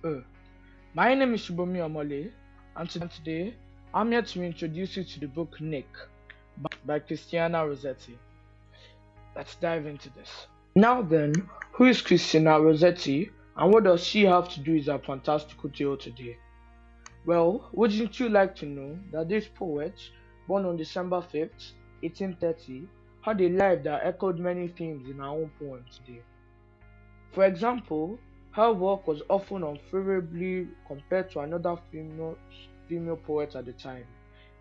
Uh, my name is Shibomi Omole, and today I'm here to introduce you to the book Nick by Christiana Rossetti. Let's dive into this. Now then, who is Christiana Rossetti and what does she have to do with our fantastical tale today? Well, wouldn't you like to know that this poet, born on December 5th, 1830, had a life that echoed many themes in her own poems today? For example, her work was often unfavorably compared to another female poet at the time,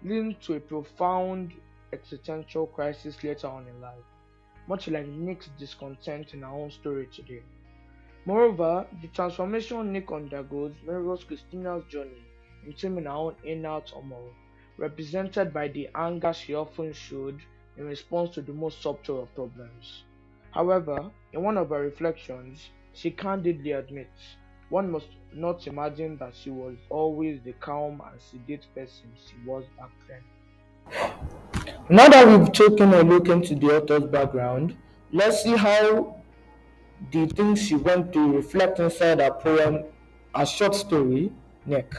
leading to a profound existential crisis later on in life, much like Nick's discontent in her own story today. Moreover, the transformation Nick undergoes mirrors Christina's journey in taming her own inner turmoil, represented by the anger she often showed in response to the most subtle of problems. However, in one of her reflections, she candidly admits one must not imagine that she was always the calm and sedate person she was back then. Now that we've taken a look into the author's background, let's see how the things she went through reflect inside her poem, a short story, Nick.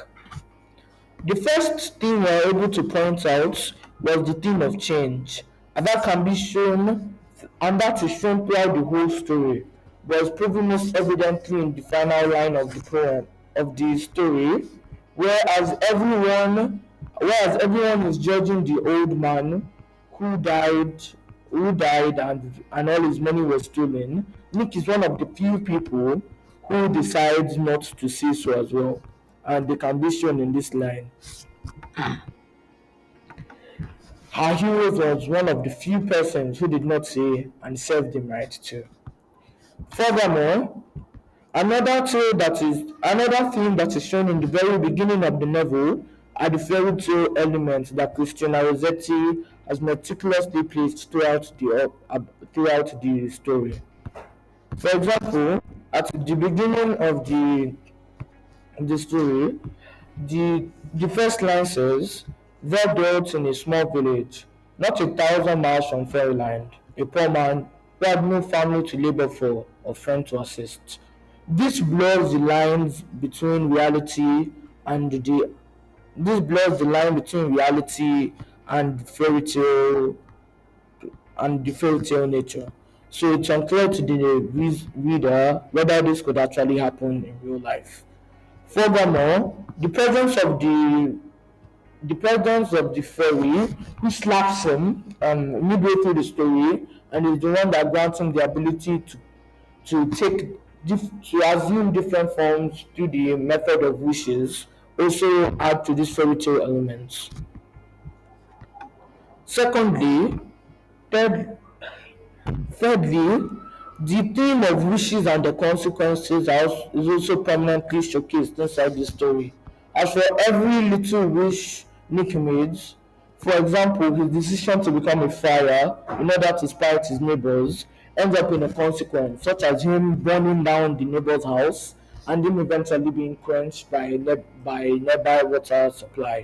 The first thing we are able to point out was the theme of change, and that can be shown, and that is shown throughout the whole story, but is proven most evidently in the final line of the poem of the story, whereas everyone, whereas everyone is judging the old man who died, and all his money was stolen. Nick is one of the few people who decides not to say so as well, and they can be shown in this line. Her hero was one of the few persons who did not say and served him right too. Furthermore, another theme that is shown in the very beginning of the novel are the fairy tale elements that Christina Rossetti has meticulously placed throughout the story. For example, at the beginning of the story, the first line says, "There dwelt in a small village, not 1,000 miles from fairyland, a poor man who had no family to labor for or friend to assist." This blurs the lines between reality and the this blurs the line between reality and fairy tale nature. So it's unclear to the reader whether this could actually happen in real life. Furthermore, the presence of the fairy who slaps him midway through the story and is the one that grants him the ability to to assume different forms through the method of wishes also add to this fairy tale elements. Secondly, third, Thirdly, the theme of wishes and the consequences is also permanently showcased inside the story. As for every little wish Nick made, for example, his decision to become a friar in order to spite his neighbors ends up in a consequence, such as him burning down the neighbor's house and him eventually being quenched by nearby water supply.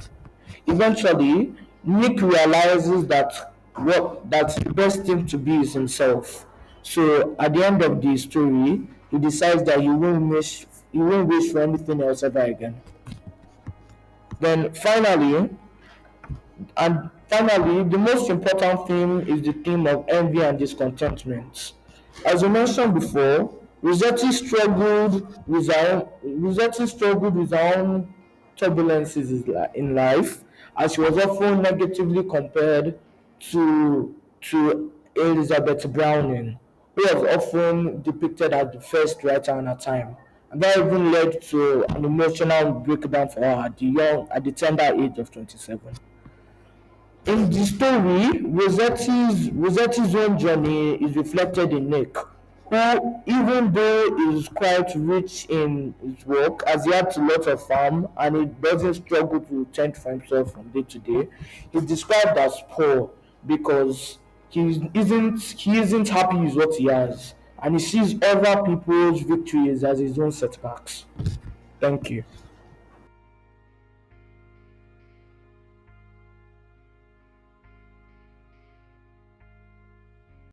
Eventually, Nick realizes that the best thing to be is himself. So at the end of the story, he decides that he won't wish for anything else ever again. Then finally, the most important theme is the theme of envy and discontentment. As we mentioned before, Rossetti struggled with her own turbulences in life, as she was often negatively compared to Elizabeth Browning, who was often depicted as the first writer in her time. And that even led to an emotional breakdown for her at the tender age of 27. In the story, Rossetti's own journey is reflected in Nick, who, even though is quite rich in his work, as he had a lot of farm and he doesn't struggle to tend for himself from day to day, he's described as poor because he isn't happy with what he has, and he sees other people's victories as his own setbacks. Thank you.